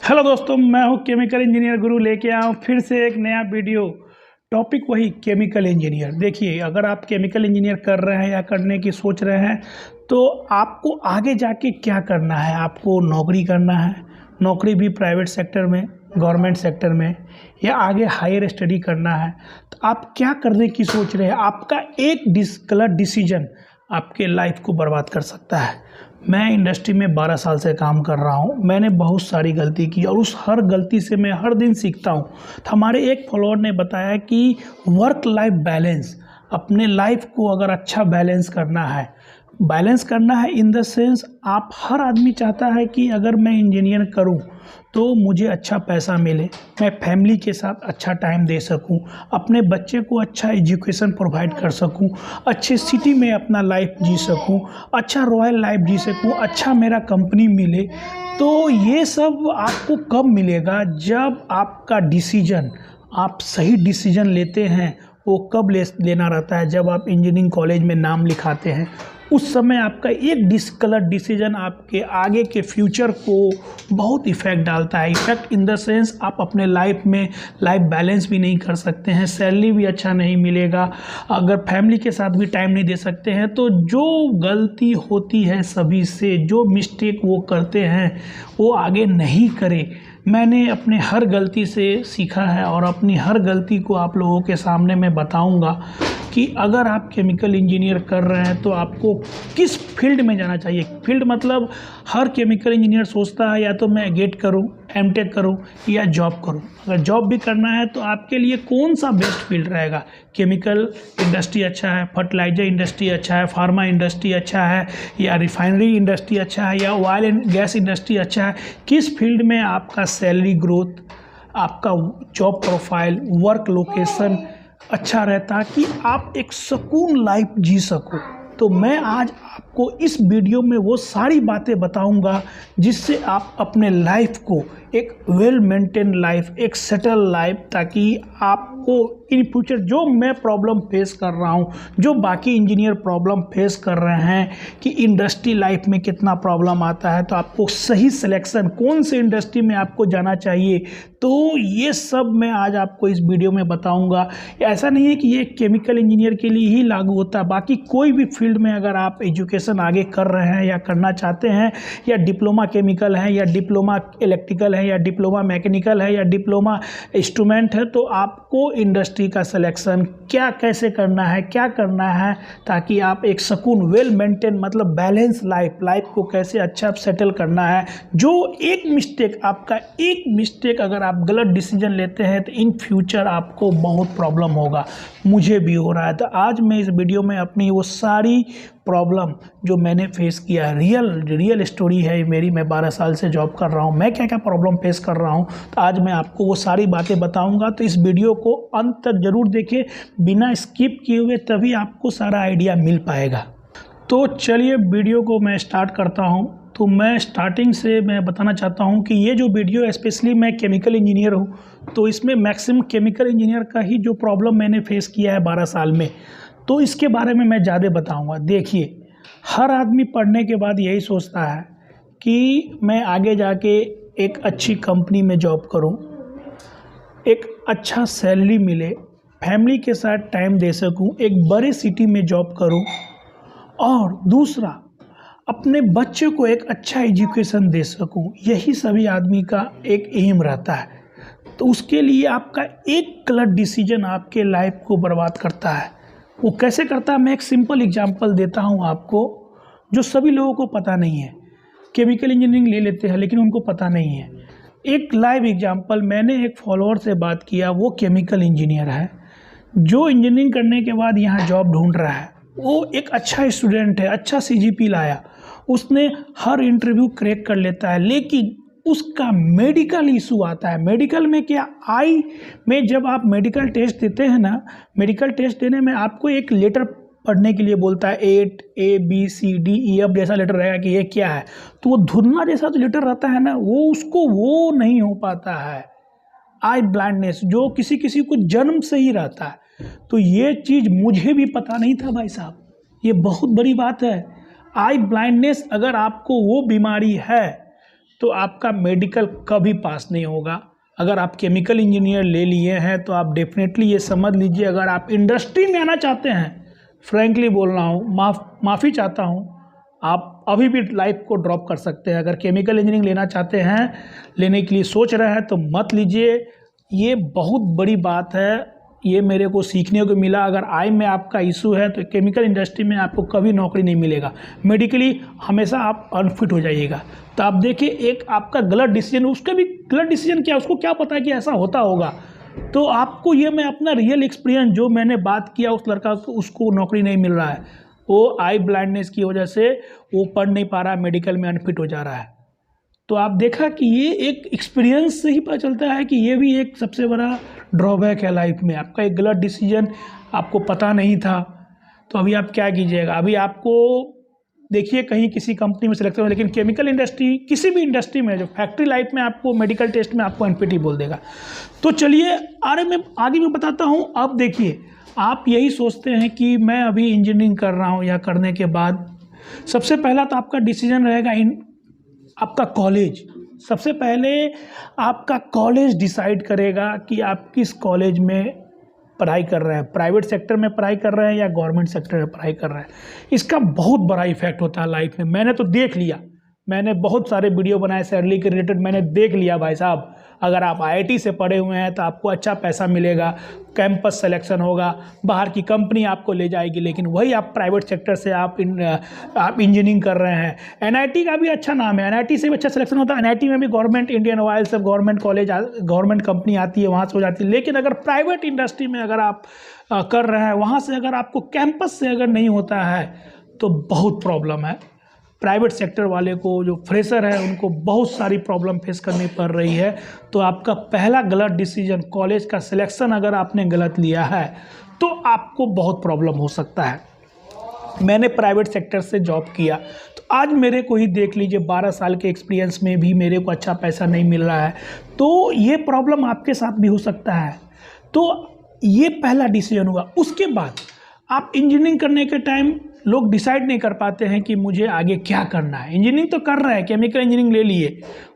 Hello दोस्तों, मैं हूं केमिकल इंजीनियर गुरु। लेके आया हूं फिर से एक नया वीडियो। टॉपिक वही केमिकल इंजीनियर। देखिए, अगर आप केमिकल इंजीनियर कर रहे हैं या करने की सोच रहे हैं तो आपको आगे जाके क्या करना है। आपको नौकरी करना है, नौकरी भी प्राइवेट सेक्टर में, गवर्नमेंट सेक्टर में, या आगे हायर स्टडी करना है। तो आप क्या करने की सोच रहे हैं। आपका एक गलत डिसीजन आपके लाइफ को बर्बाद कर सकता है। मैं इंडस्ट्री में 12 साल से काम कर रहा हूँ। मैंने बहुत सारी गलती की और उस हर गलती से मैं हर दिन सीखता हूँ। तो हमारे एक फॉलोअर ने बताया कि वर्क लाइफ बैलेंस, अपने लाइफ को अगर अच्छा बैलेंस करना है इन द सेंस, आप हर आदमी चाहता है कि अगर मैं इंजीनियर करूं तो मुझे अच्छा पैसा मिले, मैं फैमिली के साथ अच्छा टाइम दे सकूं, अपने बच्चे को अच्छा एजुकेशन प्रोवाइड कर सकूं, अच्छे सिटी में अपना लाइफ जी सकूं, अच्छा रॉयल लाइफ जी सकूं, अच्छा मेरा कंपनी मिले। तो ये सब आपको कब मिलेगा, जब आपका डिसीजन, आप सही डिसीजन लेते हैं। वो कब लेना रहता है, जब आप इंजीनियरिंग कॉलेज में नाम लिखाते हैं। उस समय आपका एक गलत डिसीजन आपके आगे के फ्यूचर को बहुत इफ़ेक्ट डालता है। इफ़ेक्ट इन द सेंस, आप अपने लाइफ में लाइफ बैलेंस भी नहीं कर सकते हैं, सैलरी भी अच्छा नहीं मिलेगा, अगर फैमिली के साथ भी टाइम नहीं दे सकते हैं। तो जो गलती होती है सभी से, जो मिस्टेक वो करते हैं वो आगे नहीं करे। मैंने अपने हर गलती से सीखा है और अपनी हर गलती को आप लोगों के सामने मैं बताऊंगा कि अगर आप केमिकल इंजीनियर कर रहे हैं तो आपको किस फील्ड में जाना चाहिए। फील्ड मतलब हर केमिकल इंजीनियर सोचता है या तो मैं गेट करूं, एमटेक करूं या जॉब करूं। अगर जॉब भी करना है तो आपके लिए कौन सा बेस्ट फील्ड रहेगा। केमिकल इंडस्ट्री अच्छा है, फर्टिलाइजर इंडस्ट्री अच्छा है, फार्मा इंडस्ट्री अच्छा है, या रिफाइनरी इंडस्ट्री अच्छा है, या ऑयल एंड गैस इंडस्ट्री अच्छा है। किस फील्ड में आपका सैलरी ग्रोथ, आपका जॉब प्रोफाइल, वर्क लोकेशन अच्छा रहता कि आप एक सुकून लाइफ जी सको। तो मैं आज आपको इस वीडियो में वो सारी बातें बताऊंगा जिससे आप अपने लाइफ को एक वेल मेंटेन लाइफ, एक सेटल लाइफ, ताकि आपको इन फ्यूचर जो मैं प्रॉब्लम फेस कर रहा हूँ, जो बाकी इंजीनियर प्रॉब्लम फेस कर रहे हैं कि इंडस्ट्री लाइफ में कितना प्रॉब्लम आता है, तो आपको सही सिलेक्शन कौन से इंडस्ट्री में आपको जाना चाहिए, तो ये सब मैं आज आपको इस वीडियो में बताऊंगा। ऐसा नहीं है कि ये केमिकल इंजीनियर के लिए ही लागू होता है, बाकी कोई भी फील्ड में अगर आप एजुकेशन आगे कर रहे हैं या करना चाहते हैं, या डिप्लोमा केमिकल है, या डिप्लोमा इलेक्ट्रिकल है, या डिप्लोमा मैकेनिकल है, या डिप्लोमा इंस्ट्रूमेंट है, तो आपको इंडस्ट्री का सिलेक्शन कैसे करना है, क्या करना है, ताकि आप एक सुकून वेल मेंटेन मतलब बैलेंस लाइफ को कैसे अच्छा सेटल करना है। जो एक मिस्टेक अगर आप गलत डिसीजन लेते हैं तो इन फ्यूचर आपको बहुत प्रॉब्लम होगा। मुझे भी हो रहा है। तो आज मैं इस वीडियो में अपनी वो सारी प्रॉब्लम जो मैंने फेस किया है, रियल स्टोरी है मेरी। मैं 12 साल से जॉब कर रहा हूँ, मैं क्या क्या प्रॉब्लम फेस कर रहा हूँ, तो आज मैं आपको वो सारी बातें बताऊंगा। तो इस वीडियो को अंत तक जरूर देखिए, बिना स्किप किए हुए, तभी आपको सारा आइडिया मिल पाएगा। तो चलिए वीडियो को मैं स्टार्ट करता हूँ। तो मैं स्टार्टिंग से मैं बताना चाहता हूँ कि ये जो वीडियो, स्पेशली मैं केमिकल इंजीनियर हूँ, तो इसमें मैक्सिमम केमिकल इंजीनियर का ही जो प्रॉब्लम मैंने फेस किया है 12 साल में, तो इसके बारे में मैं ज़्यादा बताऊँगा। देखिए, हर आदमी पढ़ने के बाद यही सोचता है कि मैं आगे जाके एक अच्छी कंपनी में जॉब करूँ, एक अच्छा सैलरी मिले, फैमिली के साथ टाइम दे सकूँ, एक बड़े सिटी में जॉब करूँ, और दूसरा अपने बच्चे को एक अच्छा एजुकेशन दे सकूं। यही सभी आदमी का एक एम रहता है। तो उसके लिए आपका एक गलत डिसीजन आपके लाइफ को बर्बाद करता है। वो कैसे करता है, मैं एक सिंपल एग्जांपल देता हूं आपको, जो सभी लोगों को पता नहीं है। केमिकल इंजीनियरिंग ले लेते हैं लेकिन उनको पता नहीं है। एक लाइव एग्जांपल, मैंने एक फॉलोअर से बात किया, वो केमिकल इंजीनियर है, जो इंजीनियरिंग करने के बाद यहाँ जॉब ढूंढ रहा है। वो एक अच्छा स्टूडेंट है, अच्छा सीजीपी लाया, उसने हर इंटरव्यू क्रैक कर लेता है, लेकिन उसका मेडिकल इशू आता है। मेडिकल में क्या, आई में जब आप मेडिकल टेस्ट देते हैं ना, मेडिकल टेस्ट देने में आपको एक लेटर पढ़ने के लिए बोलता है, 8 ABCDEF जैसा लेटर रहेगा कि ये क्या है। तो वो धुंधला जैसा जो लेटर रहता है ना, वो नहीं हो पाता है। आई ब्लाइंडनेस जो किसी किसी को जन्म से ही रहता है। तो ये चीज़ मुझे भी पता नहीं था भाई साहब, ये बहुत बड़ी बात है। आई ब्लाइंडनेस अगर आपको वो बीमारी है तो आपका मेडिकल कभी पास नहीं होगा। अगर आप केमिकल इंजीनियर ले लिए हैं तो आप डेफिनेटली ये समझ लीजिए, अगर आप इंडस्ट्री में आना चाहते हैं, फ्रैंकली बोल रहा हूँ, माफ़ी चाहता हूँ, आप अभी भी लाइफ को ड्रॉप कर सकते हैं। अगर केमिकल इंजीनियरिंग लेना चाहते हैं, लेने के लिए सोच रहे हैं तो मत लीजिए। ये बहुत बड़ी बात है, ये मेरे को सीखने को मिला। अगर आई में आपका इशू है तो केमिकल इंडस्ट्री में आपको कभी नौकरी नहीं मिलेगा, मेडिकली हमेशा आप अनफिट हो जाइएगा। तो आप देखिए, एक आपका गलत डिसीजन, उसका भी गलत डिसीजन क्या, उसको क्या पता है कि ऐसा होता होगा। तो आपको ये, मैं अपना रियल एक्सपीरियंस जो मैंने बात किया, उस लड़का को, उसको नौकरी नहीं मिल रहा है, वो आई ब्लाइंडनेस की वजह से वो पढ़ नहीं पा रहा है, मेडिकल में अनफिट हो जा रहा है। तो आप देखा कि ये एक एक्सपीरियंस से ही पता चलता है कि ये भी एक सबसे बड़ा ड्रॉबैक है लाइफ में। आपका एक गलत डिसीजन आपको पता नहीं था, तो अभी आप क्या कीजिएगा। अभी आपको देखिए कहीं किसी कंपनी में सिलेक्शन हो, लेकिन केमिकल इंडस्ट्री, किसी भी इंडस्ट्री में, जो फैक्ट्री लाइफ में आपको मेडिकल टेस्ट में आपको एनपीटी बोल देगा। तो चलिए आगे मैं बताता हूँ। अब देखिए, आप यही सोचते हैं कि मैं अभी इंजीनियरिंग कर रहा हूँ, या करने के बाद सबसे पहला तो आपका डिसीजन रहेगा आपका कॉलेज। सबसे पहले आपका कॉलेज डिसाइड करेगा कि आप किस कॉलेज में पढ़ाई कर रहे हैं, प्राइवेट सेक्टर में पढ़ाई कर रहे हैं या गवर्नमेंट सेक्टर में पढ़ाई कर रहे हैं। इसका बहुत बड़ा इफेक्ट होता है लाइफ में। मैंने तो देख लिया, मैंने बहुत सारे वीडियो बनाए सैलरी के रिलेटेड, मैंने देख लिया भाई साहब। अगर आप आईआईटी से पढ़े हुए हैं तो आपको अच्छा पैसा मिलेगा, कैंपस सिलेक्शन होगा, बाहर की कंपनी आपको ले जाएगी। लेकिन वही आप प्राइवेट सेक्टर से आप इंजीनियरिंग कर रहे हैं, एनआईटी का भी अच्छा नाम है, एनआईटी से भी अच्छा सिलेक्शन होता है। एनआईटी में भी गवर्नमेंट, इंडियन ऑयल सब गवर्नमेंट कॉलेज, गवर्नमेंट कंपनी आती है, वहाँ से हो जाती है। लेकिन अगर प्राइवेट इंडस्ट्री में अगर आप कर रहे हैं, वहाँ से अगर आपको कैंपस से अगर नहीं होता है तो बहुत प्रॉब्लम है। प्राइवेट सेक्टर वाले को, जो फ्रेशर है, उनको बहुत सारी प्रॉब्लम फेस करनी पड़ रही है। तो आपका पहला गलत डिसीजन, कॉलेज का सिलेक्शन अगर आपने गलत लिया है तो आपको बहुत प्रॉब्लम हो सकता है। मैंने प्राइवेट सेक्टर से जॉब किया, तो आज मेरे को ही देख लीजिए, 12 साल के एक्सपीरियंस में भी मेरे को अच्छा पैसा नहीं मिल रहा है। तो ये प्रॉब्लम आपके साथ भी हो सकता है। तो ये पहला डिसीजन हुआ। उसके बाद आप इंजीनियरिंग करने के टाइम लोग डिसाइड नहीं कर पाते हैं कि मुझे आगे क्या करना है। इंजीनियरिंग तो कर रहे हैं, केमिकल इंजीनियरिंग ले लिए,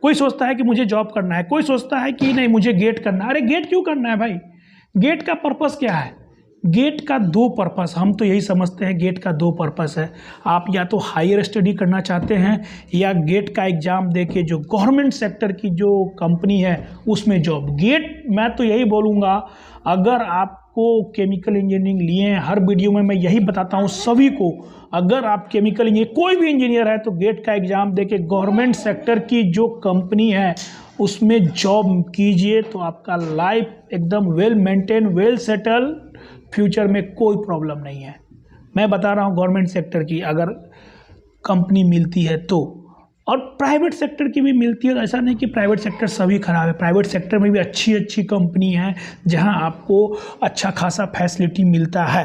कोई सोचता है कि मुझे जॉब करना है, कोई सोचता है कि नहीं मुझे गेट करना है। अरे गेट क्यों करना है भाई? गेट का पर्पस क्या है? गेट का दो पर्पस, हम तो यही समझते हैं, गेट का दो पर्पस है। आप या तो हायर स्टडी करना चाहते हैं, या गेट का एग्ज़ाम दे के जो गवर्नमेंट सेक्टर की जो कंपनी है उसमें जॉब। गेट, मैं तो यही बोलूँगा, अगर आपको केमिकल इंजीनियरिंग लिए हैं, हर वीडियो में मैं यही बताता हूँ सभी को, अगर आप केमिकल इंजीनियर, कोई भी इंजीनियर है, तो गेट का एग्ज़ाम दे के गवर्नमेंट सेक्टर की जो कंपनी है उसमें जॉब कीजिए, तो आपका लाइफ एकदम well maintain, well settle, future में कोई प्रॉब्लम नहीं है। मैं बता रहा हूँ गवर्नमेंट सेक्टर की अगर कंपनी मिलती है तो, और प्राइवेट सेक्टर की भी मिलती है। ऐसा नहीं कि प्राइवेट सेक्टर सभी खराब है, प्राइवेट सेक्टर में भी अच्छी अच्छी कंपनी है जहां आपको अच्छा खासा फैसिलिटी मिलता है।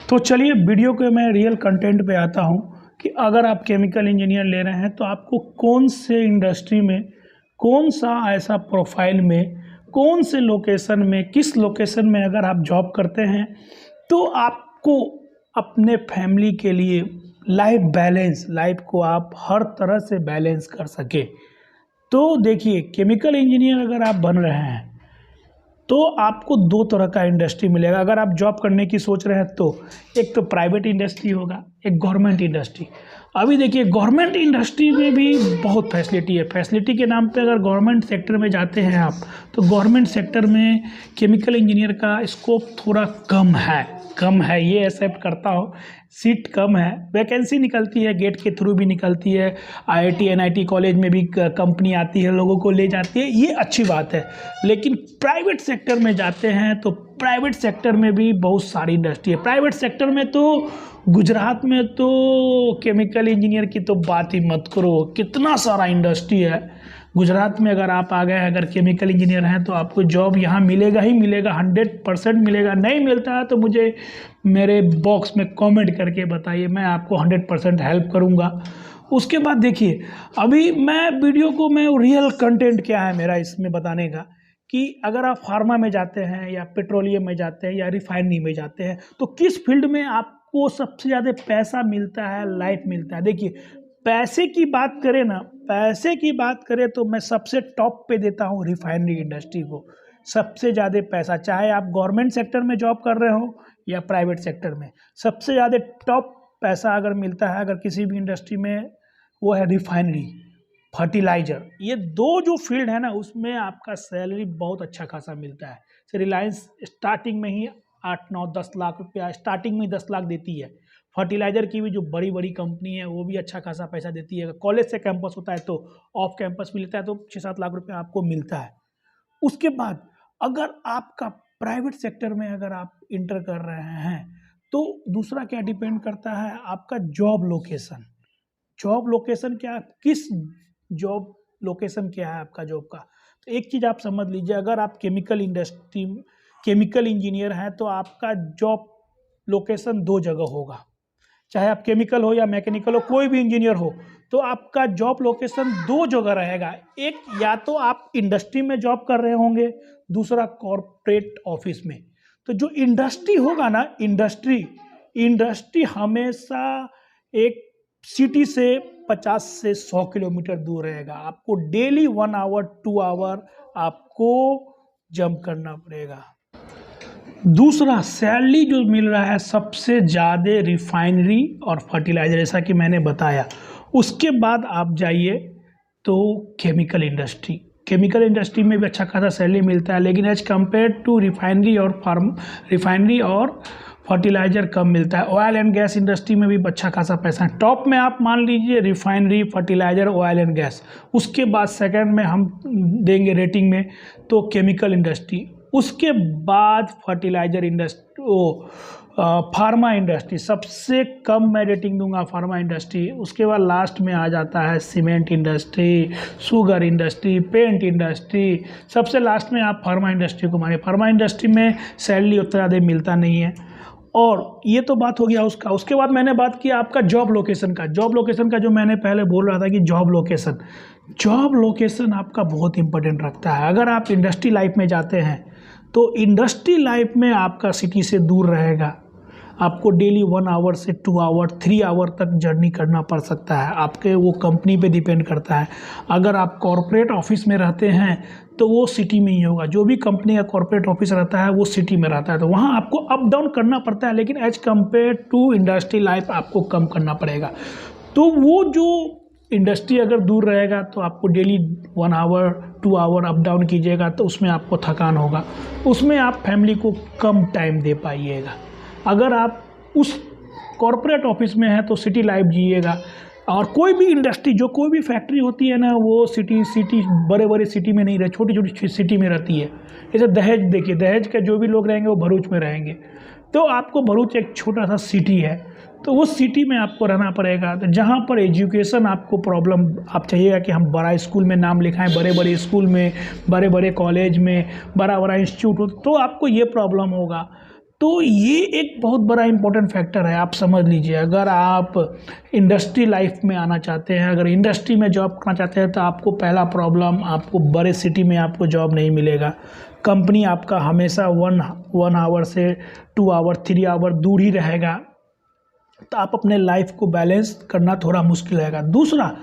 तो चलिए वीडियो के मैं रियल कंटेंट पे आता हूं कि अगर आप केमिकल इंजीनियर ले रहे हैं तो आपको कौन से इंडस्ट्री में, कौन सा ऐसा प्रोफाइल में, कौन से लोकेशन में, किस लोकेशन में अगर आप जॉब करते हैं तो आपको अपने फैमिली के लिए लाइफ बैलेंस, लाइफ को आप हर तरह से बैलेंस कर सके। तो देखिए, केमिकल इंजीनियर अगर आप बन रहे हैं तो आपको दो तरह का इंडस्ट्री मिलेगा। अगर आप जॉब करने की सोच रहे हैं तो एक तो प्राइवेट इंडस्ट्री होगा, एक गवर्नमेंट इंडस्ट्री। अभी देखिए, गवर्नमेंट इंडस्ट्री में भी बहुत फैसिलिटी है। फैसिलिटी के नाम पे अगर गवर्नमेंट सेक्टर में जाते हैं आप, तो गवर्नमेंट सेक्टर में केमिकल इंजीनियर का स्कोप थोड़ा कम है, ये एक्सेप्ट करता हूँ। सीट कम है, वैकेंसी निकलती है, गेट के थ्रू भी निकलती है, आईआईटी एनआईटी कॉलेज में भी कंपनी आती है, लोगों को ले जाती है, ये अच्छी बात है। लेकिन प्राइवेट सेक्टर में जाते हैं तो प्राइवेट सेक्टर में भी बहुत सारी इंडस्ट्री है। प्राइवेट सेक्टर में तो गुजरात में तो केमिकल इंजीनियर की तो बात ही मत करो, कितना सारा इंडस्ट्री है। गुजरात में अगर आप आ गए, अगर केमिकल इंजीनियर हैं, तो आपको जॉब यहाँ मिलेगा ही मिलेगा, 100% मिलेगा। नहीं मिलता है तो मुझे मेरे बॉक्स में कमेंट करके बताइए, मैं आपको 100% हेल्प करूँगा। उसके बाद देखिए, अभी मैं रियल कंटेंट क्या है मेरा इसमें बताने का, कि अगर आप फार्मा में जाते हैं या पेट्रोलियम में जाते हैं या रिफाइनरी में जाते हैं तो किस फील्ड में आपको सबसे ज़्यादा पैसा मिलता है, लाइफ मिलता है। देखिए, पैसे की बात करें ना, पैसे की बात करें तो मैं सबसे टॉप पे देता हूँ रिफाइनरी इंडस्ट्री को। सबसे ज़्यादा पैसा, चाहे आप गवर्नमेंट सेक्टर में जॉब कर रहे हो या प्राइवेट सेक्टर में, सबसे ज़्यादा टॉप पैसा अगर मिलता है अगर किसी भी इंडस्ट्री में, वो है रिफाइनरी, फर्टिलाइजर। ये दो जो फील्ड है ना, उसमें आपका सैलरी बहुत अच्छा खासा मिलता है। रिलायंस स्टार्टिंग में ही 8-9-10 लाख रुपया स्टार्टिंग में ही 10 लाख देती है। फर्टिलाइजर की भी जो बड़ी बड़ी कंपनी है वो भी अच्छा खासा पैसा देती है। अगर कॉलेज से कैंपस होता है तो ऑफ कैंपस भी लेता है तो 6-7 लाख रुपया आपको मिलता है। उसके बाद अगर आपका प्राइवेट सेक्टर में अगर आप इंटर कर रहे हैं तो दूसरा क्या डिपेंड करता है, आपका जॉब लोकेशन। जॉब लोकेशन क्या, किस जॉब लोकेशन क्या है आपका जॉब का। तो एक चीज़ आप समझ लीजिए, अगर आप केमिकल इंडस्ट्री, केमिकल इंजीनियर हैं तो आपका जॉब लोकेशन 2 जगह होगा। चाहे आप केमिकल हो या मैकेनिकल हो, कोई भी इंजीनियर हो, तो आपका जॉब लोकेशन 2 जगह रहेगा। एक, या तो आप इंडस्ट्री में जॉब कर रहे होंगे, दूसरा कॉर्पोरेट ऑफिस में। तो जो इंडस्ट्री होगा ना, इंडस्ट्री हमेशा एक सिटी से 50 से 100 किलोमीटर दूर रहेगा। आपको डेली 1 आवर 2 आवर आपको जंप करना पड़ेगा। दूसरा, सैलरी जो मिल रहा है सबसे ज़्यादा रिफाइनरी और फर्टिलाइज़र, जैसा कि मैंने बताया। उसके बाद आप जाइए तो केमिकल इंडस्ट्री। केमिकल इंडस्ट्री में भी अच्छा खासा सैलरी मिलता है, लेकिन एज कम्पेयर टू रिफाइनरी और फर्टिलाइज़र कम मिलता है। ऑयल एंड गैस इंडस्ट्री में भी अच्छा खासा पैसा है। टॉप में आप मान लीजिए refinery, fertiliser, oil and gas. उसके बाद सेकंड में हम देंगे रेटिंग में तो केमिकल इंडस्ट्री। उसके बाद फर्टिलाइज़र इंडस्ट्री, फार्मा इंडस्ट्री। सबसे कम मैं रेटिंग दूंगा फार्मा इंडस्ट्री। उसके बाद लास्ट में आ जाता है cement industry, sugar industry, paint industry. सबसे लास्ट में आप फार्मा इंडस्ट्री को मानिए। फार्मा इंडस्ट्री में सैलरी उतना ज़्यादा मिलता नहीं है। और ये तो बात हो गया उसका। उसके बाद मैंने बात की आपका जॉब लोकेशन का। जॉब लोकेशन का जो मैंने पहले बोल रहा था कि जॉब लोकेशन आपका बहुत इंपॉर्टेंट रखता है। अगर आप इंडस्ट्री लाइफ में जाते हैं तो इंडस्ट्री लाइफ में आपका सिटी से दूर रहेगा। आपको डेली 1 आवर से 2 आवर 3 आवर तक जर्नी करना पड़ सकता है। आपके वो कंपनी पे डिपेंड करता है। अगर आप कॉर्पोरेट ऑफिस में रहते हैं तो वो सिटी में ही होगा। जो भी कंपनी का कॉर्पोरेट ऑफिस रहता है वो सिटी में रहता है, तो वहाँ आपको अप डाउन करना पड़ता है, लेकिन as compare to industry life आपको कम करना पड़ेगा। तो वो जो इंडस्ट्री अगर दूर रहेगा तो आपको daily 1 hour 2 hour up down कीजिएगा तो उसमें आपको थकान होगा, उसमें आप फैमिली को कम टाइम दे पाइएगा। अगर आप उस कॉर्पोरेट ऑफिस में हैं तो सिटी लाइफ जिएगा। और कोई भी इंडस्ट्री, जो कोई भी फैक्ट्री होती है ना, वो सिटी बड़े बड़े सिटी में नहीं रहे, छोटी छोटी सिटी में रहती है। जैसे दहेज देखिए, दहेज के जो भी लोग रहेंगे वो भरूच में रहेंगे। तो आपको भरूच एक छोटा सा सिटी है, तो उस सिटी में आपको रहना पड़ेगा। तो जहाँ पर एजुकेशन आपको प्रॉब्लम, आप चाहिएगा कि हम बड़ा स्कूल में नाम लिखाएं, बड़े बड़े स्कूल में, बड़े बड़े कॉलेज में, बड़ा बड़ा इंस्टीट्यूट हो, तो आपको ये प्रॉब्लम होगा। तो ये एक बहुत बड़ा इंपॉर्टेंट फैक्टर है, आप समझ लीजिए। अगर आप इंडस्ट्री लाइफ में आना चाहते हैं, अगर इंडस्ट्री में जॉब करना चाहते हैं, तो आपको पहला प्रॉब्लम, आपको बड़े सिटी में आपको जॉब नहीं मिलेगा। कंपनी आपका हमेशा 1 आवर से 2 आवर 3 आवर दूर ही रहेगा, तो आप अपने लाइफ को बैलेंस करना थोड़ा मुश्किल रहेगा। दूसरा,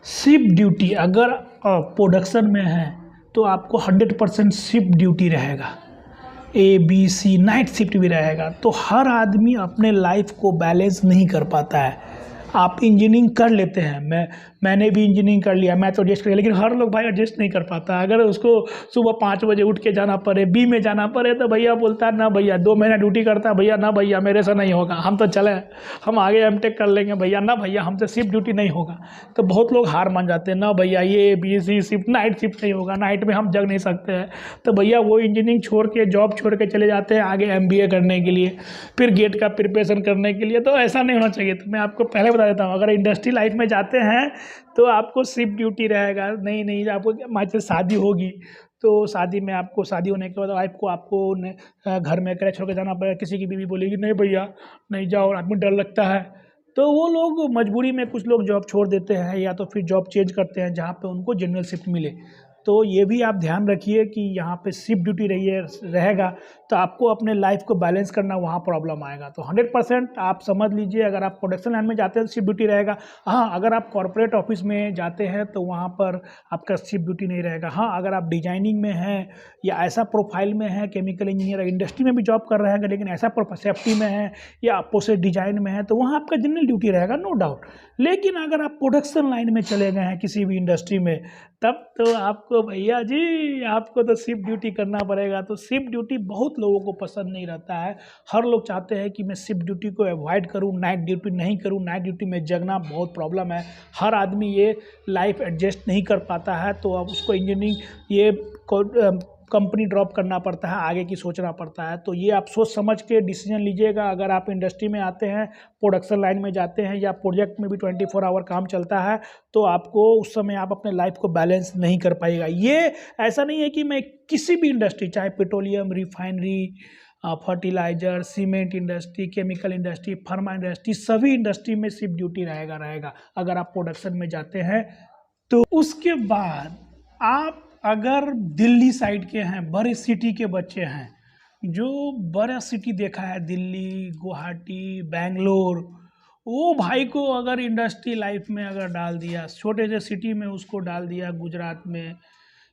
शिफ्ट ड्यूटी। अगर प्रोडक्शन में है तो आपको 100% शिफ्ट ड्यूटी रहेगा, ABC नाइट शिफ्ट भी रहेगा। तो हर आदमी अपने लाइफ को बैलेंस नहीं कर पाता है। आप इंजीनियरिंग कर लेते हैं, मैंने भी इंजीनियरिंग कर लिया, मैं तो एडजस्ट कर लिया, लेकिन हर लोग भाई एडजस्ट नहीं कर पाता। अगर उसको सुबह 5 बजे उठ के जाना पड़े, B में जाना पड़े, तो भैया बोलता है ना भैया 2 महीना ड्यूटी करता है, भैया ना भैया मेरे से नहीं होगा, हम तो चले, हम आगे M.Tech कर लेंगे, भैया ना भैया हमसे शिफ्ट ड्यूटी नहीं होगा। तो बहुत लोग हार मान जाते हैं, ना भैया ये ABC शिफ्ट, नाइट शिफ्ट नहीं होगा, नाइट में हम जग नहीं सकते हैं। तो भैया वो इंजीनियरिंग छोड़ के, जॉब छोड़ के चले जाते हैं आगे MBA करने के लिए, फिर गेट का प्रिपरेशन करने के लिए। तो ऐसा नहीं होना चाहिए। तो मैं आपको पहले बता देता हूँ, अगर इंडस्ट्री लाइफ में जाते हैं तो आपको शिफ्ट ड्यूटी रहेगा। नहीं आपको मान लीजिए शादी होगी, तो शादी में आपको, शादी होने के बाद वाइफ को आपको घर में अकेले छोड़ के जाना पड़ेगा। किसी की बीवी बोलेगी नहीं भैया नहीं जाओ, आदमी डर लगता है, तो वो लोग मजबूरी में कुछ लोग जॉब छोड़ देते हैं, या तो फिर जॉब चेंज करते हैं जहाँ पे उनको जनरल शिफ्ट मिले। तो ये भी आप ध्यान रखिए कि यहाँ पे शिफ्ट ड्यूटी रहेगा तो आपको अपने लाइफ को बैलेंस करना वहाँ प्रॉब्लम आएगा। तो 100% आप समझ लीजिए, अगर आप प्रोडक्शन लाइन में जाते हैं तो शिफ्ट ड्यूटी रहेगा। हाँ, अगर आप कॉर्पोरेट ऑफिस में जाते हैं तो वहाँ पर आपका शिफ्ट ड्यूटी नहीं रहेगा। हाँ, अगर आप डिजाइनिंग में हैं या ऐसा प्रोफाइल में है, केमिकल इंजीनियर इंडस्ट्री में भी जॉब कर रहे हैं लेकिन ऐसा सेफ्टी में है या प्रोसेस डिजाइन में है, तो वहाँ आपका जनरल ड्यूटी रहेगा, नो डाउट। लेकिन अगर आप प्रोडक्शन लाइन में चले गए हैं किसी भी इंडस्ट्री में, तब तो आपको भैया जी आपको तो शिफ्ट ड्यूटी करना पड़ेगा। तो शिफ्ट ड्यूटी बहुत लोगों को पसंद नहीं रहता है। हर लोग चाहते हैं कि मैं शिफ्ट ड्यूटी को अवॉइड करूं, नाइट ड्यूटी नहीं करूं। नाइट ड्यूटी में जगना बहुत प्रॉब्लम है, हर आदमी ये लाइफ एडजस्ट नहीं कर पाता है। तो अब उसको इंजीनियरिंग ये कंपनी ड्रॉप करना पड़ता है, आगे की सोचना पड़ता है। तो ये आप सोच समझ के डिसीजन लीजिएगा। अगर आप इंडस्ट्री में आते हैं, प्रोडक्शन लाइन में जाते हैं या प्रोजेक्ट में भी 24 आवर काम चलता है, तो आपको उस समय आप अपने लाइफ को बैलेंस नहीं कर पाएगा। ये ऐसा नहीं है कि मैं किसी भी इंडस्ट्री, चाहे petroleum, refinery, fertiliser, cement industry, chemical industry, pharma industry, सभी इंडस्ट्री में शिफ्ट ड्यूटी रहेगा अगर आप प्रोडक्शन में जाते हैं तो। उसके बाद आप अगर दिल्ली साइड के हैं, बड़े सिटी के बच्चे हैं, जो बड़ा सिटी देखा है, दिल्ली, गुवाहाटी, बेंगलोर, वो भाई को अगर इंडस्ट्री लाइफ में अगर डाल दिया, छोटे से सिटी में उसको डाल दिया, गुजरात में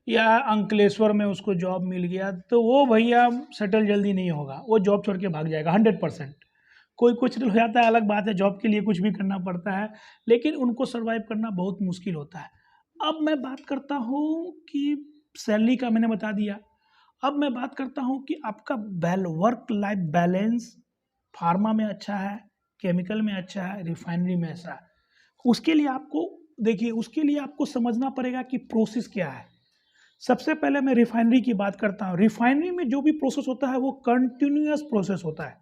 या अंकलेश्वर में उसको जॉब मिल गया, तो वो भैया सेटल जल्दी नहीं होगा, वो जॉब छोड़ के भाग जाएगा 100%। कोई कुछ हो जाता है अलग बात है, जॉब के लिए कुछ भी करना पड़ता है, लेकिन उनको सर्वाइव करना बहुत मुश्किल होता है। अब मैं बात करता हूँ कि सैलरी का मैंने बता दिया। अब मैं बात करता हूँ कि आपका वर्क लाइफ बैलेंस फार्मा में अच्छा है, केमिकल में अच्छा है, रिफाइनरी में अच्छा है। उसके लिए आपको देखिए, उसके लिए आपको समझना पड़ेगा कि प्रोसेस क्या है। सबसे पहले मैं रिफाइनरी की बात करता हूँ। रिफाइनरी में जो भी प्रोसेस होता है वो कंटिन्यूअस प्रोसेस होता है,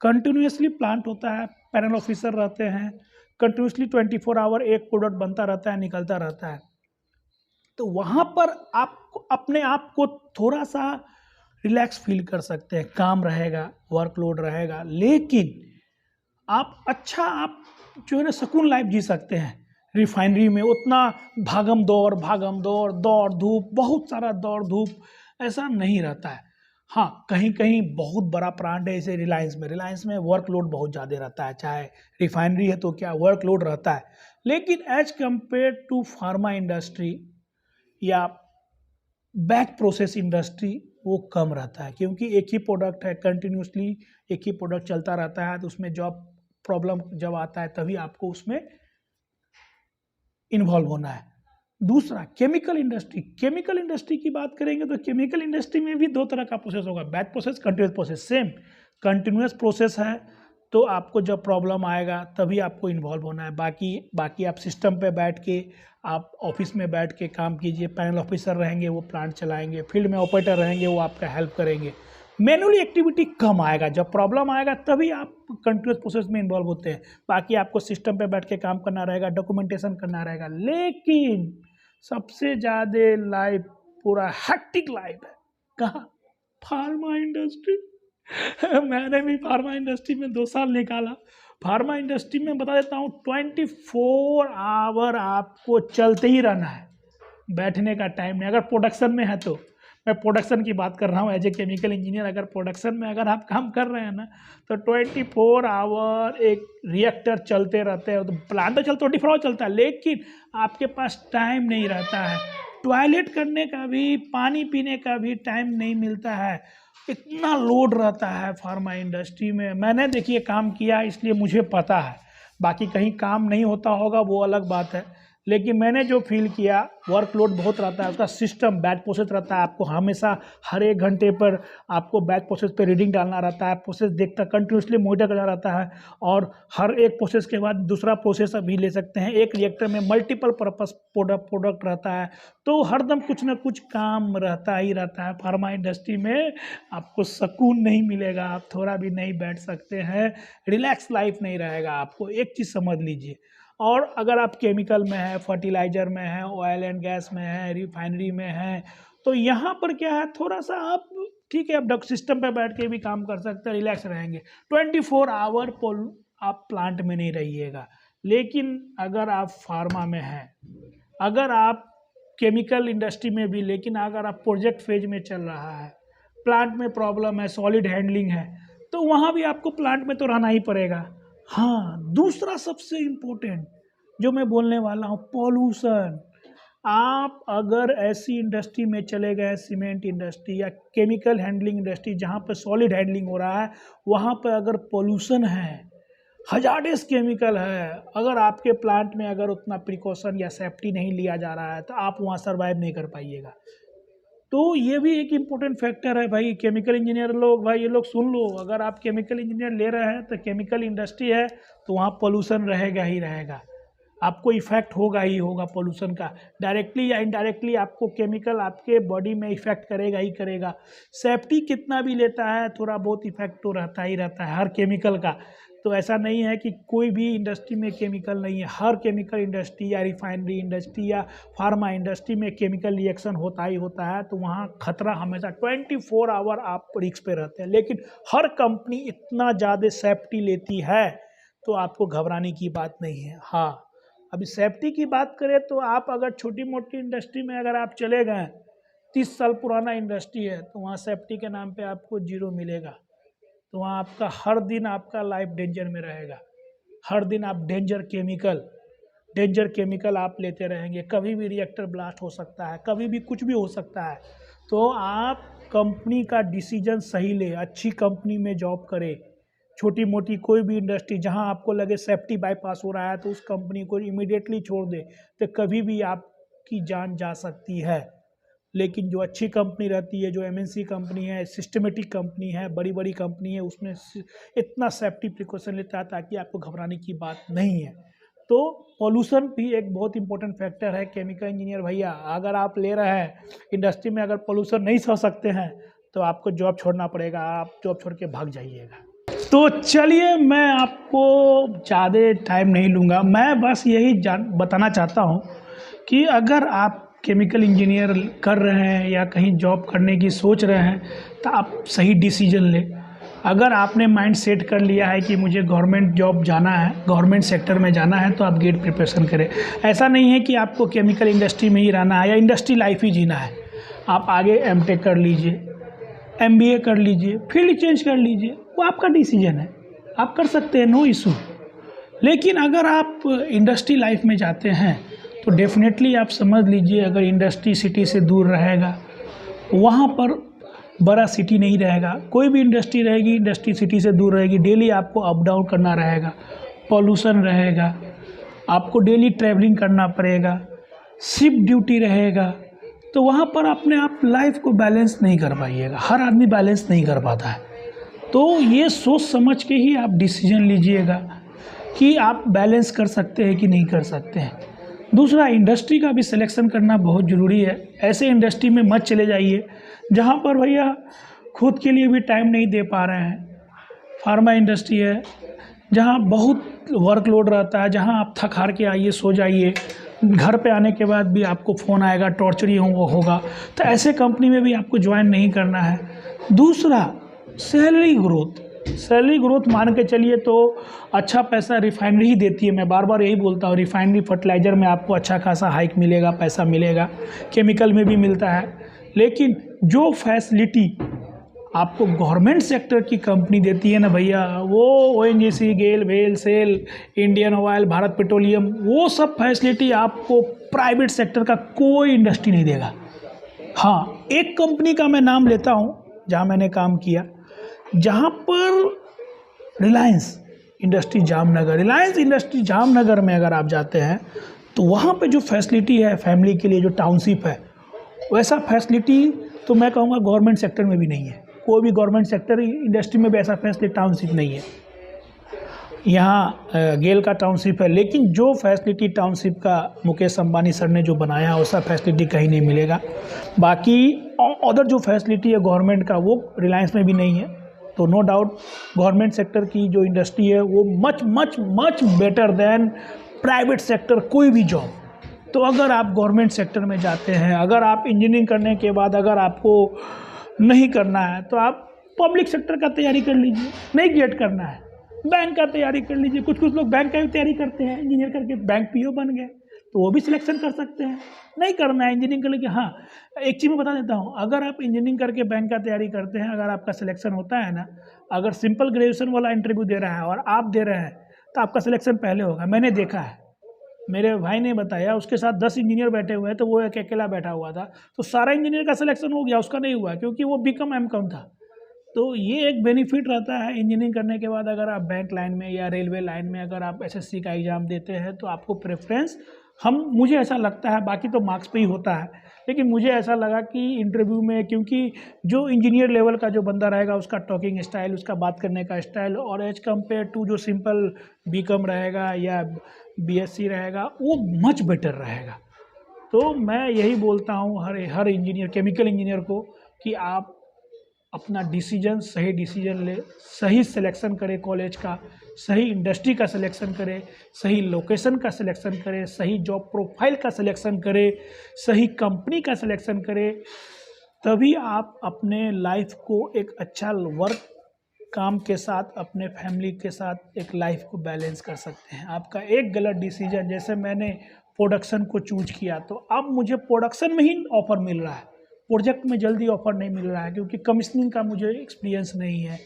कंटिन्यूसली प्लांट होता है, पैनल ऑफिसर रहते हैं, कंटिन्यूसली 24 आवर एक प्रोडक्ट बनता रहता है, निकलता रहता है। तो वहाँ पर आप अपने आप को थोड़ा सा रिलैक्स फील कर सकते हैं, काम रहेगा, वर्कलोड रहेगा, लेकिन आप जो है ना सुकून लाइफ जी सकते हैं। रिफाइनरी में उतना भागम दौड़ दौड़ धूप, बहुत सारा दौड़ धूप ऐसा नहीं रहता है। हाँ, कहीं कहीं बहुत बड़ा प्लांट है, जैसे रिलायंस में वर्कलोड बहुत ज़्यादा रहता है, चाहे रिफाइनरी है तो क्या वर्कलोड रहता है। लेकिन as compare to pharma industry या बैक प्रोसेस इंडस्ट्री वो कम रहता है, क्योंकि एक ही प्रोडक्ट है, कंटिन्यूसली एक ही प्रोडक्ट चलता रहता है। तो उसमें जॉब प्रॉब्लम जब आता है तभी आपको उसमें इन्वॉल्व होना है। दूसरा, केमिकल इंडस्ट्री की बात करेंगे तो केमिकल इंडस्ट्री में भी दो तरह का प्रोसेस होगा, batch process, continuous process. Same continuous process है तो आपको जब प्रॉब्लम आएगा तभी आपको इन्वॉल्व होना है। बाकी आप सिस्टम पे बैठ के, आप ऑफिस में बैठ के काम कीजिए। पैनल ऑफिसर रहेंगे वो प्लांट चलाएंगे, फील्ड में ऑपरेटर रहेंगे वो आपका हेल्प करेंगे। मैनुअली एक्टिविटी कम आएगा, जब प्रॉब्लम आएगा तभी आप कंटिन्यूस प्रोसेस में इन्वॉल्व होते हैं। बाकी आपको सिस्टम पे बैठ के काम करना रहेगा, डॉक्यूमेंटेशन करना रहेगा। लेकिन सबसे ज़्यादा लाइफ पूरा हेक्टिक लाइफ है कहाँ? Pharma industry. मैंने भी फार्मा इंडस्ट्री में 2 साल निकाला। फार्मा इंडस्ट्री में बता देता हूँ 24 आवर आपको चलते ही रहना है, बैठने का टाइम नहीं। अगर प्रोडक्शन में है तो, मैं प्रोडक्शन की बात कर रहा हूँ एज ए केमिकल इंजीनियर, अगर प्रोडक्शन में अगर आप काम कर रहे हैं ना तो 24 आवर एक रिएक्टर चलते रहते हैं। तो प्लांट तो 24 आवर चलता है, लेकिन आपके पास टाइम नहीं रहता है, टॉयलेट करने का भी, पानी पीने का भी टाइम नहीं मिलता है। इतना लोड रहता है फार्मा इंडस्ट्री में। मैंने देखिए काम किया इसलिए मुझे पता है, बाकी कहीं काम नहीं होता होगा वो अलग बात है। लेकिन मैंने जो फील किया, वर्कलोड बहुत रहता है, उसका सिस्टम बैच प्रोसेस रहता है। आपको हमेशा हर 1 घंटे पर आपको बैच प्रोसेस पे रीडिंग डालना रहता है, प्रोसेस देखता कंटिन्यूसली मॉनिटर करना रहता है। और हर एक प्रोसेस के बाद दूसरा प्रोसेस अभी ले सकते हैं। एक रिएक्टर में मल्टीपल पर्पस प्रोडक्ट रहता है, तो हरदम कुछ ना कुछ काम रहता ही रहता है। फार्मा इंडस्ट्री में आपको सुकून नहीं मिलेगा, आप थोड़ा भी नहीं बैठ सकते हैं, रिलैक्स लाइफ नहीं रहेगा आपको। एक चीज़ समझ लीजिए। और अगर आप केमिकल में है, फर्टिलाइज़र में है, ऑयल एंड गैस में है, रिफाइनरी में है, तो यहाँ पर क्या है, थोड़ा सा आप ठीक है, आप सिस्टम पे बैठ के भी काम कर सकते हैं, रिलैक्स रहेंगे। 24 आवर आप प्लांट में नहीं रहिएगा। लेकिन अगर आप फार्मा में हैं, अगर आप केमिकल इंडस्ट्री में भी, लेकिन अगर आप प्रोजेक्ट फेज में चल रहा है, प्लांट में प्रॉब्लम है, सॉलिड हैंडलिंग है, तो वहाँ भी आपको प्लांट में तो रहना ही पड़ेगा। हाँ, दूसरा सबसे इम्पोर्टेंट जो मैं बोलने वाला हूँ, पॉल्यूशन। आप अगर ऐसी इंडस्ट्री में चले गए, सीमेंट इंडस्ट्री या केमिकल हैंडलिंग इंडस्ट्री जहाँ पर सॉलिड हैंडलिंग हो रहा है, वहाँ पर अगर पॉल्यूशन है, हजार्डस केमिकल है, अगर आपके प्लांट में अगर उतना प्रिकॉशन या सेफ्टी नहीं लिया जा रहा है, तो आप वहाँ सर्वाइव नहीं कर पाइएगा। तो ये भी एक इम्पोर्टेंट फैक्टर है भाई। केमिकल इंजीनियर लोग, भाई ये लोग सुन लो, अगर आप केमिकल इंजीनियर ले रहे हैं तो केमिकल इंडस्ट्री है तो वहाँ पोल्यूशन रहेगा ही रहेगा, आपको इफेक्ट होगा ही होगा पोल्यूशन का, डायरेक्टली या इनडायरेक्टली आपको केमिकल आपके बॉडी में इफेक्ट करेगा ही करेगा। सेफ्टी कितना भी लेता है, थोड़ा बहुत इफेक्ट तो रहता ही रहता है हर केमिकल का। तो ऐसा नहीं है कि कोई भी इंडस्ट्री में केमिकल नहीं है, हर केमिकल इंडस्ट्री या रिफाइनरी इंडस्ट्री या फार्मा इंडस्ट्री में केमिकल रिएक्शन होता ही होता है। तो वहाँ खतरा हमेशा 24 आवर आप रिस्क पे रहते हैं, लेकिन हर कंपनी इतना ज़्यादा सेफ्टी लेती है तो आपको घबराने की बात नहीं है। हाँ, अभी सेफ्टी की बात करें तो आप अगर छोटी मोटी इंडस्ट्री में अगर आप चले गए, 30 साल पुराना इंडस्ट्री है, तो वहाँ सेफ्टी के नाम पे आपको 0 मिलेगा। तो वहाँ आपका हर दिन आपका लाइफ डेंजर में रहेगा, हर दिन आप डेंजर केमिकल आप लेते रहेंगे। कभी भी रिएक्टर ब्लास्ट हो सकता है, कभी भी कुछ भी हो सकता है। तो आप कंपनी का डिसीजन सही ले, अच्छी कंपनी में जॉब करें। छोटी मोटी कोई भी इंडस्ट्री जहां आपको लगे सेफ्टी बाईपास हो रहा है तो उस कंपनी को इमीडिएटली छोड़ दे, तो कभी भी आपकी जान जा सकती है। लेकिन जो अच्छी कंपनी रहती है, जो एमएनसी कंपनी है, सिस्टमेटिक कंपनी है, बड़ी बड़ी कंपनी है, उसमें इतना सेफ्टी प्रिकॉशन लेता है ताकि आपको घबराने की बात नहीं है। तो पॉल्यूशन भी एक बहुत इंपॉर्टेंट फैक्टर है। केमिकल इंजीनियर भैया, अगर आप ले रहे हैं इंडस्ट्री में, अगर पॉल्यूशन नहीं सह सकते हैं तो आपको जॉब छोड़ना पड़ेगा, आप जॉब छोड़ के भाग जाइएगा। तो चलिए, मैं आपको ज़्यादा टाइम नहीं लूँगा, मैं बस यही बताना चाहता हूँ कि अगर आप केमिकल इंजीनियर कर रहे हैं या कहीं जॉब करने की सोच रहे हैं तो आप सही डिसीजन लें। अगर आपने माइंड सेट कर लिया है कि मुझे गवर्नमेंट जॉब जाना है, गवर्नमेंट सेक्टर में जाना है, तो आप गेट प्रिपरेशन करें। ऐसा नहीं है कि आपको केमिकल इंडस्ट्री में ही रहना है या इंडस्ट्री लाइफ ही जीना है। आप आगे एमटेक कर लीजिए, एमबीए कर लीजिए, फील्ड चेंज कर लीजिए, वो आपका डिसीजन है, आप कर सकते हैं, नो इशू। लेकिन अगर आप इंडस्ट्री लाइफ में जाते हैं तो डेफिनेटली आप समझ लीजिए, अगर इंडस्ट्री सिटी से दूर रहेगा, वहाँ पर बड़ा सिटी नहीं रहेगा, कोई भी इंडस्ट्री रहेगी, इंडस्ट्री सिटी से दूर रहेगी, डेली आपको अप डाउन करना रहेगा, पॉल्यूशन रहेगा, आपको डेली ट्रैवलिंग करना पड़ेगा, शिफ्ट ड्यूटी रहेगा, तो वहाँ पर अपने आप लाइफ को बैलेंस नहीं कर पाइएगा। हर आदमी बैलेंस नहीं कर पाता है। तो ये सोच समझ के ही आप डिसीजन लीजिएगा कि आप बैलेंस कर सकते हैं कि नहीं कर सकते हैं। दूसरा, इंडस्ट्री का भी सिलेक्शन करना बहुत ज़रूरी है। ऐसे इंडस्ट्री में मत चले जाइए जहाँ पर भैया खुद के लिए भी टाइम नहीं दे पा रहे हैं। फार्मा इंडस्ट्री है जहाँ बहुत वर्कलोड रहता है, जहाँ आप थक हार के आइए, सो जाइए, घर पे आने के बाद भी आपको फ़ोन आएगा, टॉर्चर ही होगा, तो ऐसे कंपनी में भी आपको ज्वाइन नहीं करना है। दूसरा, सैलरी ग्रोथ मान के चलिए तो अच्छा पैसा रिफाइनरी ही देती है। मैं बार बार यही बोलता हूँ, रिफाइनरी फर्टिलाइज़र में आपको अच्छा खासा हाइक मिलेगा, पैसा मिलेगा, केमिकल में भी मिलता है। लेकिन जो फैसिलिटी आपको गवर्नमेंट सेक्टर की कंपनी देती है ना भैया, वो ओएनजीसी, गेल, भेल, सेल, इंडियन ऑयल, भारत पेट्रोलियम, वो सब फैसिलिटी आपको प्राइवेट सेक्टर का कोई इंडस्ट्री नहीं देगा। हाँ, एक कंपनी का मैं नाम लेता हूँ जहाँ मैंने काम किया, जहाँ पर रिलायंस इंडस्ट्री जामनगर में अगर आप जाते हैं तो वहाँ पे जो फैसिलिटी है फैमिली के लिए, जो टाउनशिप है, वैसा फैसिलिटी तो मैं कहूँगा गवर्नमेंट सेक्टर में भी नहीं है। कोई भी गवर्नमेंट सेक्टर इंडस्ट्री में भी ऐसा फैसिलिटी टाउनशिप नहीं है। यहाँ गेल का टाउनशिप है, लेकिन जो फैसिलिटी टाउनशिप का मुकेश अंबानी सर ने जो बनाया वैसा फैसिलिटी कहीं नहीं मिलेगा। बाकी अदर जो फैसिलिटी है गवर्नमेंट का, वो रिलायंस में भी नहीं है। तो नो डाउट गवर्नमेंट सेक्टर की जो इंडस्ट्री है वो much better than private sector कोई भी जॉब। तो अगर आप गवर्नमेंट सेक्टर में जाते हैं, अगर आप इंजीनियरिंग करने के बाद अगर आपको नहीं करना है तो आप पब्लिक सेक्टर का तैयारी कर लीजिए, नहीं गेट करना है बैंक का तैयारी कर लीजिए। कुछ लोग बैंक का भी तैयारी करते हैं, इंजीनियर करके बैंक पीओ बन गए, तो वो भी सिलेक्शन कर सकते हैं। नहीं करना है इंजीनियरिंग करके, हाँ एक चीज़ मैं बता देता हूँ, अगर आप इंजीनियरिंग करके बैंक का तैयारी करते हैं, अगर आपका सिलेक्शन होता है ना, अगर सिंपल ग्रेजुएशन वाला इंटरव्यू दे रहा है और आप दे रहे हैं तो आपका सिलेक्शन पहले होगा। मैंने देखा है, मेरे भाई ने बताया, उसके साथ 10 इंजीनियर बैठे हुए हैं तो वो एक अकेला बैठा हुआ था, तो सारा इंजीनियर का सिलेक्शन हो गया, उसका नहीं हुआ क्योंकि वो बीकॉम एमकॉम था। तो ये एक बेनिफिट रहता है इंजीनियरिंग करने के बाद, अगर आप बैंक लाइन में या रेलवे लाइन में अगर आप एसएससी का एग्ज़ाम देते हैं तो आपको प्रेफरेंस, मुझे ऐसा लगता है, बाकी तो मार्क्स पे ही होता है, लेकिन मुझे ऐसा लगा कि इंटरव्यू में, क्योंकि जो इंजीनियर लेवल का जो बंदा रहेगा उसका टॉकिंग स्टाइल, उसका बात करने का स्टाइल, और एज कम्पेयर टू जो सिंपल बीकॉम रहेगा या बीएससी रहेगा, वो मच बेटर रहेगा। तो मैं यही बोलता हूँ हर इंजीनियर, केमिकल इंजीनियर को, कि आप अपना डिसीजन, सही डिसीजन ले, सही सिलेक्शन करें कॉलेज का, सही इंडस्ट्री का सिलेक्शन करें, सही लोकेशन का सिलेक्शन करें, सही जॉब प्रोफाइल का सिलेक्शन करें, सही कंपनी का सिलेक्शन करें, तभी आप अपने लाइफ को एक अच्छा वर्क काम के साथ, अपने फैमिली के साथ एक लाइफ को बैलेंस कर सकते हैं। आपका एक गलत डिसीजन, जैसे मैंने प्रोडक्शन को चूज किया तो अब मुझे प्रोडक्शन में ही ऑफ़र मिल रहा है, प्रोजेक्ट में जल्दी ऑफ़र नहीं मिल रहा है, क्योंकि कमीशनिंग का मुझे एक्सपीरियंस नहीं है,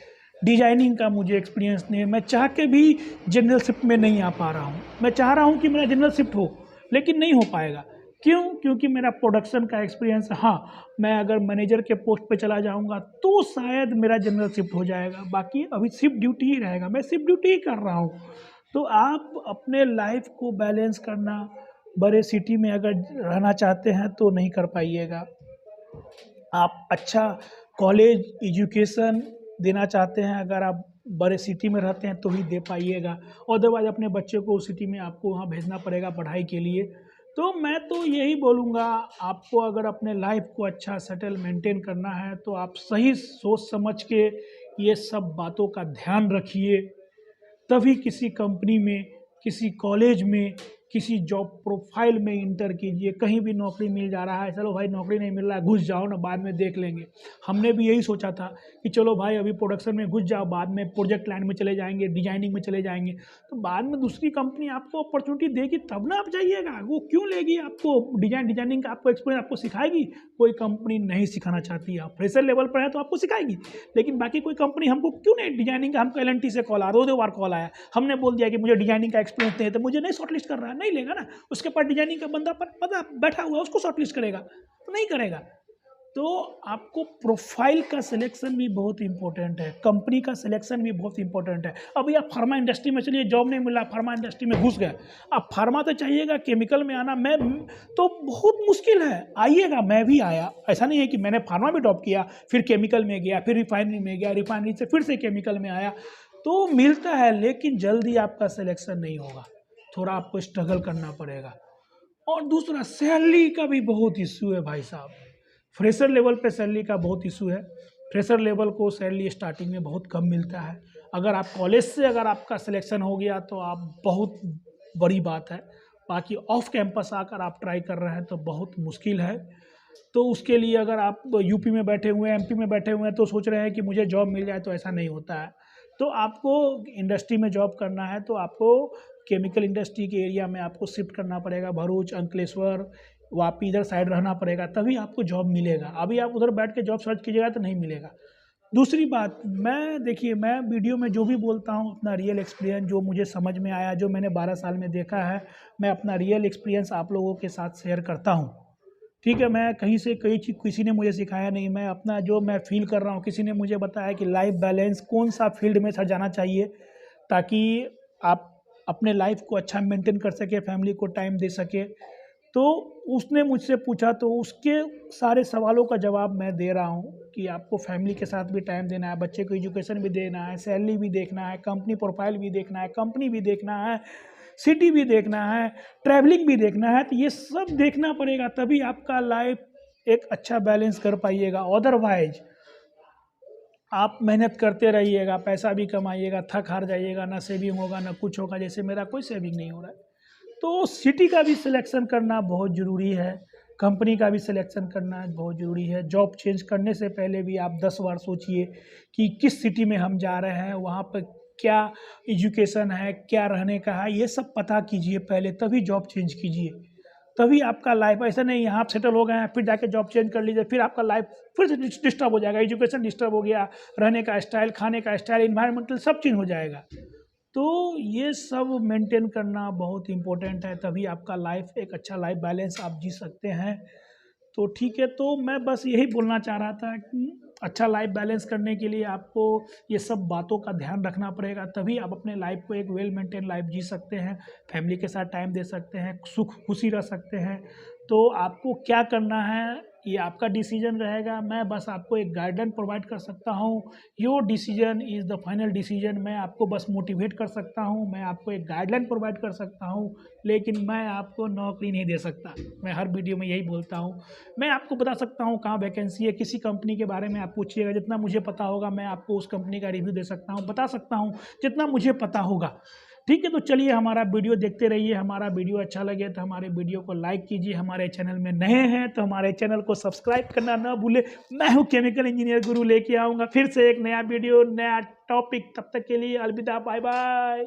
डिजाइनिंग का मुझे एक्सपीरियंस नहीं है, मैं चाह के भी जनरल शिफ्ट में नहीं आ पा रहा हूँ। मैं चाह रहा हूँ कि मेरा जनरल शिफ्ट हो, लेकिन नहीं हो पाएगा। क्यों? क्योंकि मेरा प्रोडक्शन का एक्सपीरियंस, हाँ मैं अगर मैनेजर के पोस्ट पे चला जाऊंगा तो शायद मेरा जनरल शिफ्ट हो जाएगा, बाकी अभी शिफ्ट ड्यूटी ही रहेगा, मैं शिफ्ट ड्यूटी ही कर रहा हूँ। तो आप अपने लाइफ को बैलेंस करना, बड़े सिटी में अगर रहना चाहते हैं तो नहीं कर पाइएगा। आप अच्छा कॉलेज एजुकेशन देना चाहते हैं, अगर आप बड़े सिटी में रहते हैं तो ही दे पाइएगा, अदरवाइज अपने बच्चे को उस सिटी में आपको वहाँ भेजना पड़ेगा पढ़ाई के लिए। तो मैं तो यही बोलूँगा, आपको अगर अपने लाइफ को अच्छा सेटल मेंटेन करना है तो आप सही सोच समझ के ये सब बातों का ध्यान रखिए, तभी किसी कंपनी में, किसी कॉलेज में, किसी जॉब प्रोफाइल में इंटर कीजिए। कहीं भी नौकरी मिल जा रहा है, चलो भाई नौकरी नहीं मिल रहा है, घुस जाओ ना, बाद में देख लेंगे। हमने भी यही सोचा था कि चलो भाई अभी प्रोडक्शन में घुस जाओ, बाद में प्रोजेक्ट लाइन में चले जाएंगे, डिजाइनिंग में चले जाएंगे, तो बाद में दूसरी कंपनी आपको अपॉर्चुनिटी देगी तब ना आप जाइएगा। वो क्यों लेगी आपको? डिजाइनिंग का आपको एक्सपीरियंस आपको सिखाएगी? कोई कंपनी नहीं सिखाना चाहती। आप फ्रेशर लेवल पर है तो आपको सिखाएगी, लेकिन बाकी कोई कंपनी हमको क्यों नहीं? डिजाइनिंग का हमको एलएनटी से कॉल आया, 2 बार कॉल आया, हमने बोल दिया कि मुझे डिजाइनिंग का एक्सपीरियंस नहीं है, तो मुझे नहीं शॉर्टलिस्ट कर रहा है, नहीं लेगा ना। उसके पास डिजाइनिंग का बंदा पता बैठा हुआ है, उसको शॉर्टलिस्ट करेगा? तो नहीं करेगा। तो आपको प्रोफाइल का सिलेक्शन भी बहुत इंपॉर्टेंट है, कंपनी का सिलेक्शन भी बहुत इंपॉर्टेंट है। अभी आप फार्मा इंडस्ट्री में चलिए, जॉब नहीं मिल रहा, फार्मा इंडस्ट्री में घुस गए, अब फार्मा तो चाहिएगा, केमिकल में आना मैं तो बहुत मुश्किल है। आइएगा, मैं भी आया, ऐसा नहीं है कि मैंने फार्मा भी ड्रॉप किया, फिर केमिकल में गया, फिर रिफाइनरी में गया, रिफाइनरी से फिर से केमिकल में आया, तो मिलता है, लेकिन जल्दी आपका सिलेक्शन नहीं होगा, थोड़ा आपको स्ट्रगल करना पड़ेगा। और दूसरा, सैलरी का भी बहुत इशू है भाई साहब, फ्रेशर लेवल पे सैलरी का बहुत इशू है। फ्रेशर लेवल को सैलरी स्टार्टिंग में बहुत कम मिलता है। अगर आप कॉलेज से अगर आपका सिलेक्शन हो गया तो आप बहुत बड़ी बात है, बाकी ऑफ कैंपस आकर आप ट्राई कर रहे हैं तो बहुत मुश्किल है। तो उसके लिए अगर आप यूपी में बैठे हुए हैं, एमपी में बैठे हुए हैं, तो सोच रहे हैं कि मुझे जॉब मिल जाए, तो ऐसा नहीं होता है। तो आपको इंडस्ट्री में जॉब करना है तो आपको केमिकल इंडस्ट्री के एरिया में आपको शिफ्ट करना पड़ेगा, भरूच, अंकलेश्वर, वापी, इधर साइड रहना पड़ेगा, तभी आपको जॉब मिलेगा। अभी आप उधर बैठ के जॉब सर्च कीजिएगा तो नहीं मिलेगा। दूसरी बात, देखिए मैं वीडियो में जो भी बोलता हूँ अपना रियल एक्सपीरियंस, जो मुझे समझ में आया, जो मैंने 12 साल में देखा है, मैं अपना रियल एक्सपीरियंस आप लोगों के साथ शेयर करता हूँ। ठीक है, मैं कहीं से कई चीज़ किसी ने मुझे सिखाया नहीं, मैं अपना जो मैं फील कर रहा हूँ, किसी ने मुझे बताया कि लाइफ बैलेंस कौन सा फील्ड में सर जाना चाहिए ताकि आप अपने लाइफ को अच्छा मेंटेन कर सके, फैमिली को टाइम दे सके। तो उसने मुझसे पूछा तो उसके सारे सवालों का जवाब मैं दे रहा हूँ कि आपको फैमिली के साथ भी टाइम देना है, बच्चे को एजुकेशन भी देना है, सैलरी भी देखना है, कंपनी प्रोफाइल भी देखना है, कंपनी भी देखना है, सिटी भी देखना है, ट्रैवलिंग भी देखना है। तो ये सब देखना पड़ेगा, तभी आपका लाइफ एक अच्छा बैलेंस कर पाइएगा। अदरवाइज आप मेहनत करते रहिएगा, पैसा भी कमाइएगा, थक हार जाइएगा, ना सेविंग होगा ना कुछ होगा, जैसे मेरा कोई सेविंग नहीं हो रहा है। तो सिटी का भी सिलेक्शन करना बहुत ज़रूरी है, कंपनी का भी सिलेक्शन करना बहुत ज़रूरी है। जॉब चेंज करने से पहले भी आप 10 बार सोचिए कि किस सिटी में हम जा रहे हैं, वहाँ पर क्या एजुकेशन है, क्या रहने का है, ये सब पता कीजिए पहले, तभी जॉब चेंज कीजिए। तभी आपका लाइफ, ऐसा नहीं है आप सेटल हो गए हैं फिर जाके जॉब चेंज कर लीजिए, फिर आपका लाइफ फिर से डिस्टर्ब हो जाएगा, एजुकेशन डिस्टर्ब हो गया, रहने का स्टाइल, खाने का स्टाइल, इन्वायरमेंटल सब चेंज हो जाएगा। तो ये सब मेंटेन करना बहुत इम्पोर्टेंट है, तभी आपका लाइफ एक अच्छा लाइफ बैलेंस आप जी सकते हैं। तो ठीक है, तो मैं बस यही बोलना चाह रहा था कि अच्छा लाइफ बैलेंस करने के लिए आपको ये सब बातों का ध्यान रखना पड़ेगा, तभी आप अपने लाइफ को एक वेल मेंटेन लाइफ जी सकते हैं, फैमिली के साथ टाइम दे सकते हैं, सुख खुशी रह सकते हैं। तो आपको क्या करना है ये आपका डिसीजन रहेगा, मैं बस आपको एक गाइडलाइन प्रोवाइड कर सकता हूँ। Your decision is the final decision. मैं आपको बस मोटिवेट कर सकता हूँ, मैं आपको एक गाइडलाइन प्रोवाइड कर सकता हूँ, लेकिन मैं आपको नौकरी नहीं दे सकता। मैं हर वीडियो में यही बोलता हूँ। मैं आपको बता सकता हूँ कहाँ वैकेंसी है, किसी कंपनी के बारे में आप पूछिएगा, जितना मुझे पता होगा मैं आपको उस कंपनी का रिव्यू दे सकता हूँ, बता सकता हूँ जितना मुझे पता होगा। ठीक है, तो चलिए हमारा वीडियो देखते रहिए। हमारा वीडियो अच्छा लगे तो हमारे वीडियो को लाइक कीजिए, हमारे चैनल में नए हैं तो हमारे चैनल को सब्सक्राइब करना ना भूले। मैं हूँ केमिकल इंजीनियर गुरु, लेके आऊँगा फिर से एक नया वीडियो, नया टॉपिक। तब तक के लिए अलविदा, बाय बाय।